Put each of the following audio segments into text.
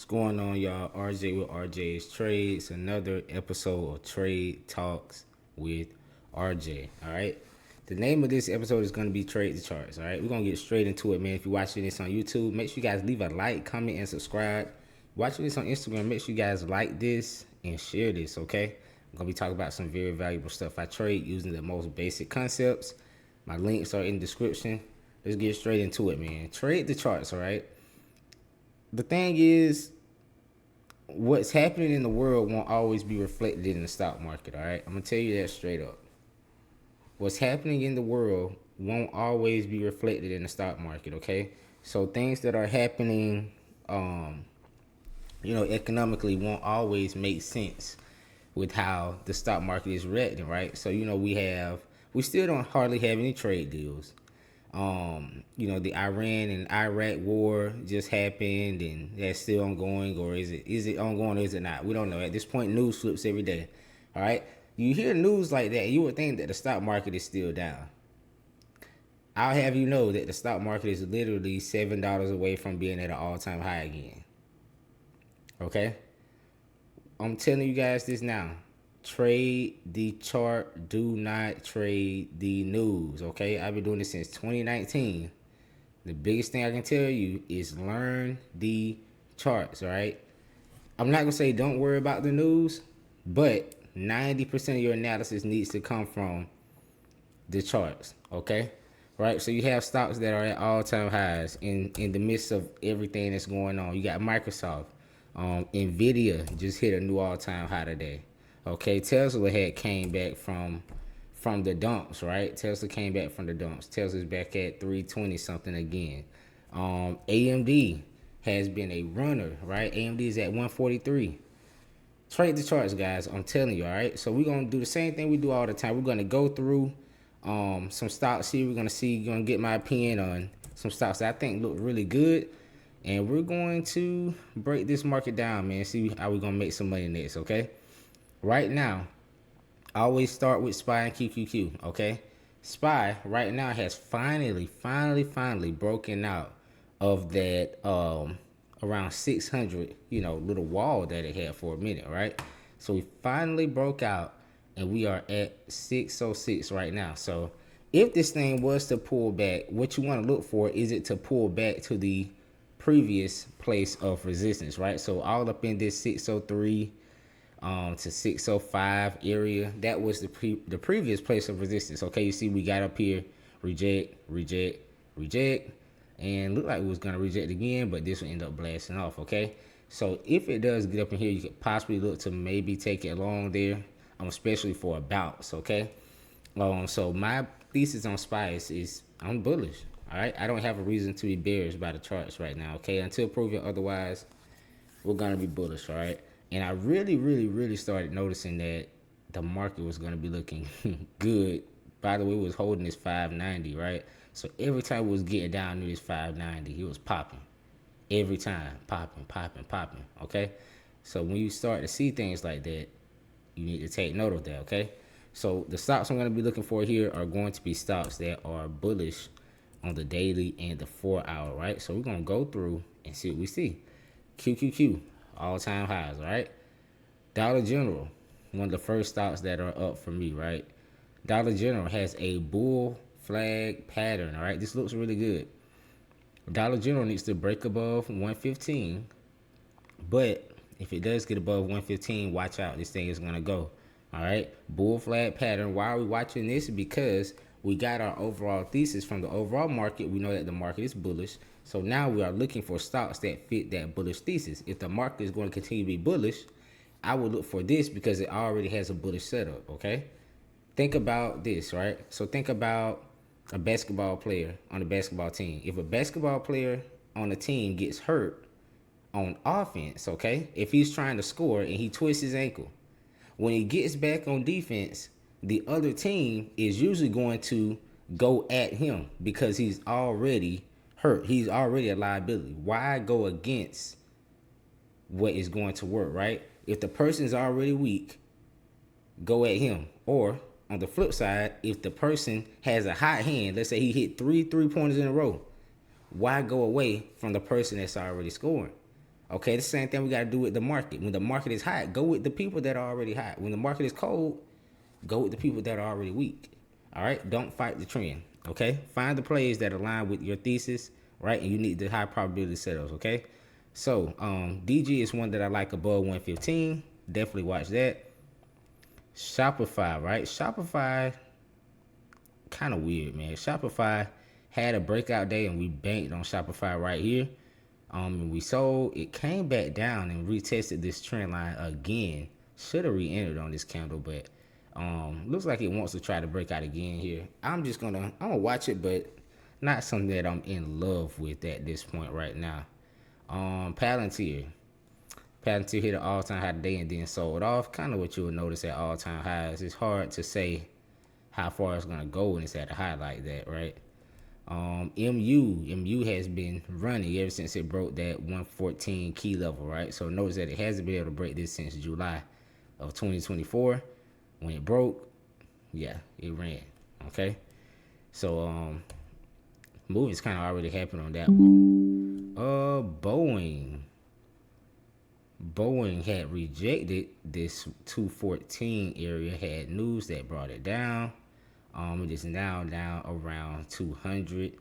What's going on, y'all? RJ with RJ's Trades. Another episode of Trade Talks with RJ. All right. The name of this episode is going to be Trade the Charts. All right. We're going to get straight into it, man. If you're watching this on YouTube, make sure you guys leave a like, comment, and subscribe. Watching this on Instagram, make sure you guys like this and share this, okay? I'm going to be talking about some very valuable stuff I trade using the most basic concepts. My links are in the description. Let's get straight into it, man. Trade the charts, all right? The thing is, what's happening in the world won't always be reflected in the stock market, all right? I'm going to tell you that straight up. What's happening in the world won't always be reflected in the stock market, okay? So things that are happening, economically won't always make sense with how the stock market is reacting, right? So, we still don't hardly have any trade deals. The Iran and Iraq war just happened and that's still ongoing, or is it ongoing or is it not? We don't know. At this point, news flips every day. All right. You hear news like that, you would think that the stock market is still down. I'll have you know that the stock market is literally $7 away from being at an all-time high again. Okay? I'm telling you guys this now. Trade the chart. Do not trade the news. Okay, I've been doing this since 2019. The biggest thing I can tell you is learn the charts. All right. I'm not gonna say don't worry about the news, but 90% of your analysis needs to come from the charts. Okay. Right. So you have stocks that are at all-time highs in the midst of everything that's going on. You got Microsoft. Nvidia just hit a new all-time high today. Okay, Tesla had came back from the dumps, right? Tesla came back from the dumps. Tesla's back at 320 something again. AMD has been a runner, right? AMD is at 143. Trade the charts, guys. I'm telling you, all right? So we're going to do the same thing we do all the time. We're going to go through some stocks here. We're going to get my opinion on some stocks that I think look really good. And we're going to break this market down, man. See how we're going to make some money next, okay? Right now, I always start with SPY and QQQ, okay? SPY right now has finally broken out of that around 600, little wall that it had for a minute, right? So we finally broke out and we are at 606 right now. So if this thing was to pull back, what you want to look for is it to pull back to the previous place of resistance, right? So all up in this 603 to 605 area, that was the previous place of resistance. Okay, you see we got up here, reject, and looked like it was gonna reject again, but this will end up blasting off. Okay, so if it does get up in here, you could possibly look to maybe take it along there, especially for a bounce. Okay, so my thesis on SPY is I'm bullish. All right, I don't have a reason to be bearish by the charts right now. Okay, until proven otherwise, we're gonna be bullish. All right. And I really started noticing that the market was going to be looking good. By the way, it was holding this 590, right? So every time it was getting down to this 590, it was popping. Every time, popping. Okay? So when you start to see things like that, you need to take note of that, okay? So the stocks I'm going to be looking for here are going to be stocks that are bullish on the daily and the 4 hour, right? So we're going to go through and see what we see. QQQ. All-time highs, right? Dollar General, one of the first stocks that are up for me, right? Dollar General has a bull flag pattern, all right? This looks really good. Dollar General needs to break above 115, but if it does get above 115, watch out. This thing is going to go, all right? Bull flag pattern. Why are we watching this? Because we got our overall thesis from the overall market. We know that the market is bullish. So now we are looking for stocks that fit that bullish thesis. If the market is going to continue to be bullish, I would look for this because it already has a bullish setup, okay? Think about this, right? So think about a basketball player on a basketball team. If a basketball player on a team gets hurt on offense, okay? If he's trying to score and he twists his ankle, when he gets back on defense, the other team is usually going to go at him because he's already hurt. He's already a liability. Why go against what is going to work, right? If the person's already weak, go at him. Or on the flip side, if the person has a hot hand, let's say he hit 3 3-pointers in a row, why go away from the person that's already scoring? Okay, the same thing we got to do with the market. When the market is hot, go with the people that are already hot. When the market is cold, go with the people that are already weak. All right, don't fight the trend. Okay, find the plays that align with your thesis, right? And you need the high probability setups. Okay, so DG is one that I like above 115. Definitely watch that. Shopify, right? Shopify, kind of weird, man. Shopify had a breakout day and we banked on Shopify right here. And we sold. It came back down and retested this trend line again. Should have re-entered on this candle, but looks like it wants to try to break out again here. I'm gonna watch it, but not something that I'm in love with at this point right now. Palantir. Palantir hit an all-time high today and then sold off. Kind of what you would notice at all-time highs. It's hard to say how far it's gonna go when it's at a high like that, right? MU has been running ever since it broke that 114 key level, right? So notice that it hasn't been able to break this since July of 2024. When it broke, yeah, it ran. Okay, so moving's kind of already happened on that one. Boeing had rejected this 214 area. Had news that brought it down. It is now down around 200.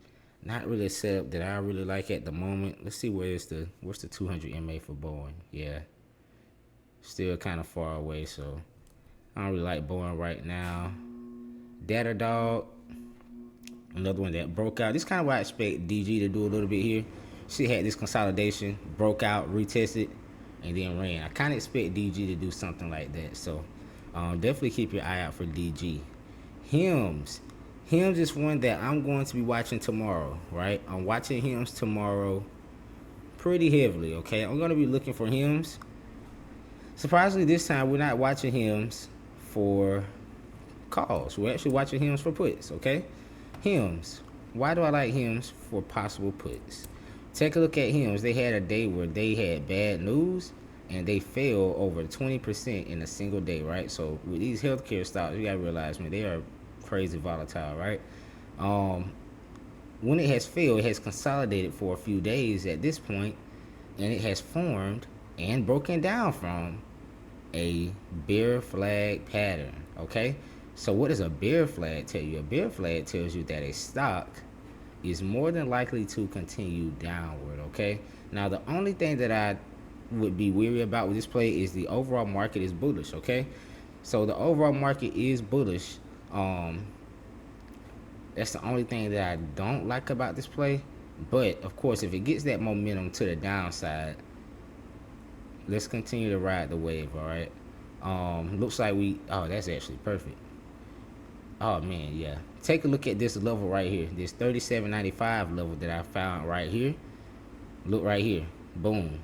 Not really a setup that I really like at the moment. Let's see what's the 200 MA for Boeing. Yeah, still kind of far away, so I don't really like Boeing right now. Datadog, another one that broke out. This is kind of what I expect DG to do a little bit here. She had this consolidation, broke out, retested, and then ran. I kind of expect DG to do something like that. So definitely keep your eye out for DG. Hims is one that I'm going to be watching tomorrow, right? I'm watching Hims tomorrow pretty heavily, okay? I'm going to be looking for Hims. Surprisingly, this time we're not watching Hims for calls. We're actually watching Hims for puts, okay? Hims. Why do I like Hims for possible puts? Take a look at Hims. They had a day where they had bad news and they fell over 20% in a single day, right? So with these healthcare stocks, you gotta realize, man, they are crazy volatile, right? When it has failed, it has consolidated for a few days at this point, and it has formed and broken down from a bear flag pattern, okay? So what does a bear flag tell you? A bear flag tells you that a stock is more than likely to continue downward, okay? Now, the only thing that I would be weary about with this play is the overall market is bullish, okay? So the overall market is bullish. That's the only thing that I don't like about this play. But, of course, if it gets that momentum to the downside, let's continue to ride the wave, all right? Looks like that's actually perfect. Oh, man, yeah. Take a look at this level right here. This 37.95 level that I found right here. Look right here. Boom.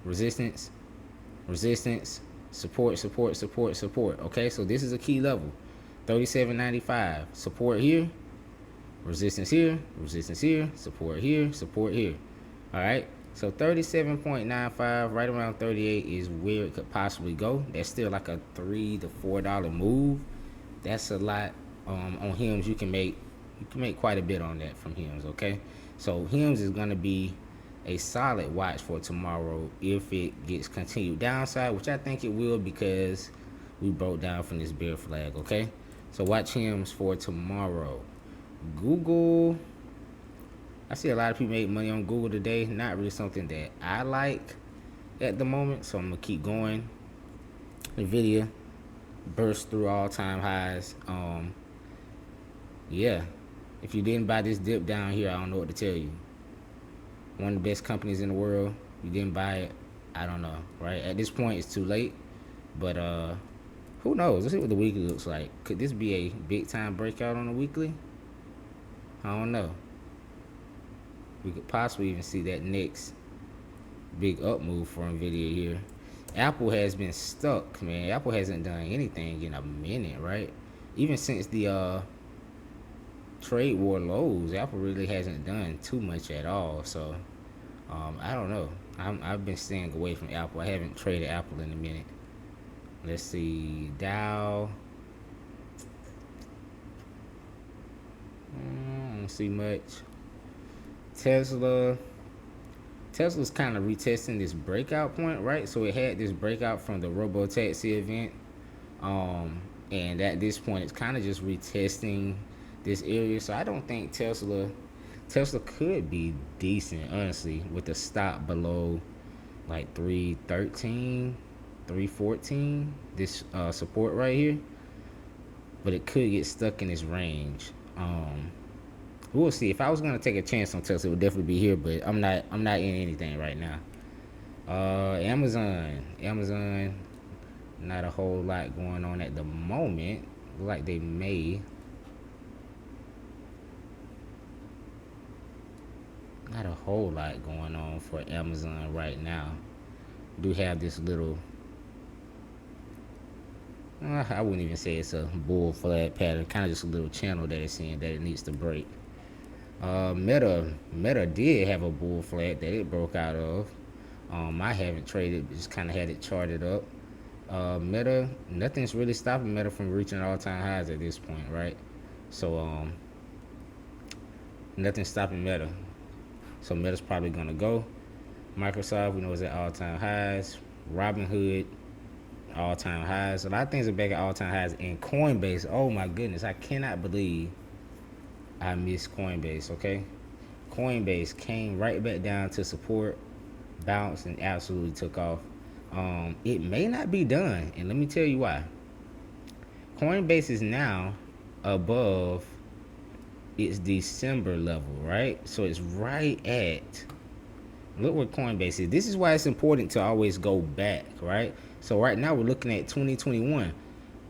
Resistance, support. Okay, so this is a key level. 37.95. Support here. Resistance here. Support here. All right. So 37.95, right around 38 is where it could possibly go. That's still like a $3 to $4 move. That's a lot. On Hims, you can make quite a bit on that from Hims. Okay, so Hims is gonna be a solid watch for tomorrow if it gets continued downside, which I think it will because we broke down from this bear flag. Okay, so watch Hims for tomorrow. Google. I see a lot of people make money on Google today. Not really something that I like at the moment, so I'm gonna keep going. Nvidia burst through all-time highs. Yeah, if you didn't buy this dip down here, I don't know what to tell you. One of the best companies in the world, you didn't buy it, I don't know, right? At this point, it's too late, but who knows? Let's see what the weekly looks like. Could this be a big-time breakout on the weekly? I don't know. We could possibly even see that next big up move for Nvidia here. Apple has been stuck, man. Apple hasn't done anything in a minute, right? Even since the trade war lows, Apple really hasn't done too much at all. So I don't know. I've been staying away from Apple. I haven't traded Apple in a minute. Let's see, Dow. I don't see much. Tesla Tesla's kind of retesting this breakout point, right? So it had this breakout from the robo-taxi event, um, and at this point, it's kind of just retesting this area. So I don't think Tesla could be decent, honestly, with the stop below like 313, 314. This support right here, but it could get stuck in this range. We'll see. If I was gonna take a chance on Tesla, it would definitely be here, but I'm not. I'm not in anything right now. Amazon, not a whole lot going on at the moment. Like they may. Not a whole lot going on for Amazon right now. Do have this little. I wouldn't even say it's a bull flag pattern. Kind of just a little channel that it's in that it needs to break. Meta did have a bull flag that it broke out of. I haven't traded, just kind of had it charted up. Meta, nothing's really stopping Meta from reaching all-time highs at this point, right? So nothing's stopping Meta. So Meta's probably gonna go. Microsoft, we know, is at all-time highs. Robinhood, all-time highs. A lot of things are back at all-time highs. And Coinbase, oh my goodness, I cannot believe I missed Coinbase. Okay, Coinbase came right back down to support, bounced, and absolutely took off. It may not be done, and let me tell you why. Coinbase is now above its December level, right? So it's right at, look where Coinbase is. This is why it's important to always go back, right? So right now we're looking at 2021.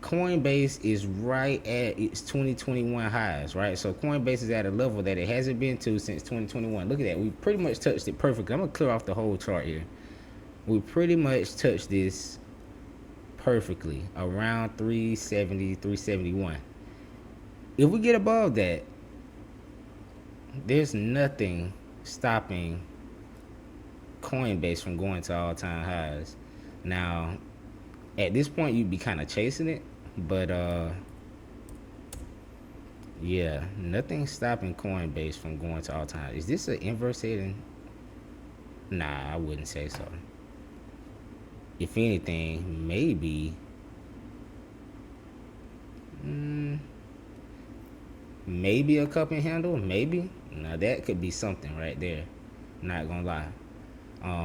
Coinbase is right at its 2021 highs, right? So Coinbase is at a level that it hasn't been to since 2021. Look at that. We pretty much touched it perfectly. I'm going to clear off the whole chart here. We pretty much touched this perfectly around 370, 371. If we get above that, there's nothing stopping Coinbase from going to all-time highs. Now, at this point, you'd be kind of chasing it, but yeah, nothing's stopping Coinbase from going to all-time. Is this an inverse heading? Nah, I wouldn't say so. If anything, maybe. Maybe a cup and handle, maybe. Now that could be something right there. Not gonna lie.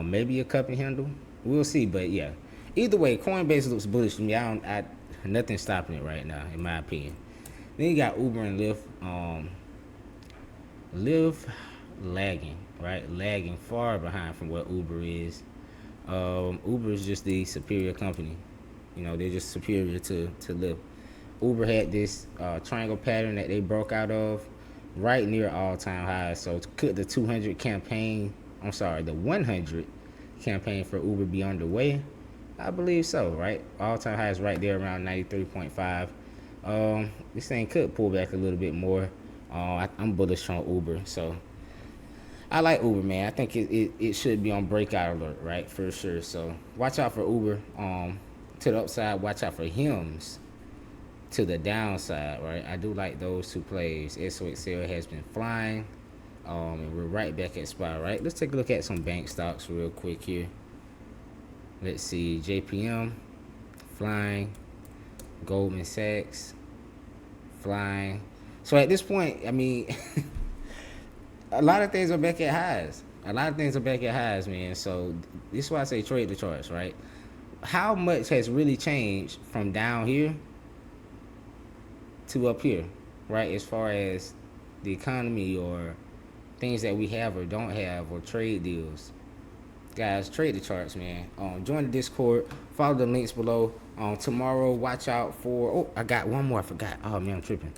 Maybe a cup and handle. We'll see, but yeah. Either way, Coinbase looks bullish to me. Nothing's stopping it right now, in my opinion. Then you got Uber and Lyft. Lyft lagging, right? Lagging far behind from what Uber is. Uber is just the superior company. You know, they're just superior to Lyft. Uber had this triangle pattern that they broke out of right near all-time highs. So could the 200 campaign, the 100 campaign for Uber be underway? I believe so, right? All-time highs right there around 93.5. This thing could pull back a little bit more. I'm bullish on Uber, so I like Uber, man. I think it should be on breakout alert, right? For sure. So watch out for Uber to the upside. Watch out for HIMS to the downside, right? I do like those two plays. SOXL has been flying, and we're right back at spot, right? Let's take a look at some bank stocks real quick here. Let's see, JPM, flying, Goldman Sachs, flying. So at this point, I mean, a lot of things are back at highs. Man. So this is why I say trade the charts, right? How much has really changed from down here to up here, right? As far as the economy or things that we have or don't have or trade deals. Guys, trade the charts, man. Join the Discord. Follow the links below. Tomorrow, watch out for... Oh, I got one more. I forgot. Oh, man, I'm tripping.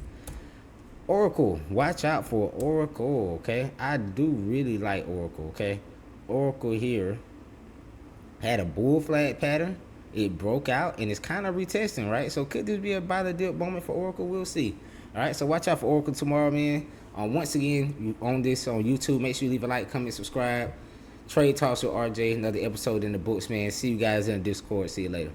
Oracle. Watch out for Oracle, okay? I do really like Oracle, okay? Oracle here had a bull flag pattern. It broke out, and it's kind of retesting, right? So could this be a buy the dip moment for Oracle? We'll see. All right, so watch out for Oracle tomorrow, man. Once again, on this on YouTube, make sure you leave a like, comment, subscribe. Trade Talks with RJ, another episode in the books, man. See you guys in the Discord. See you later.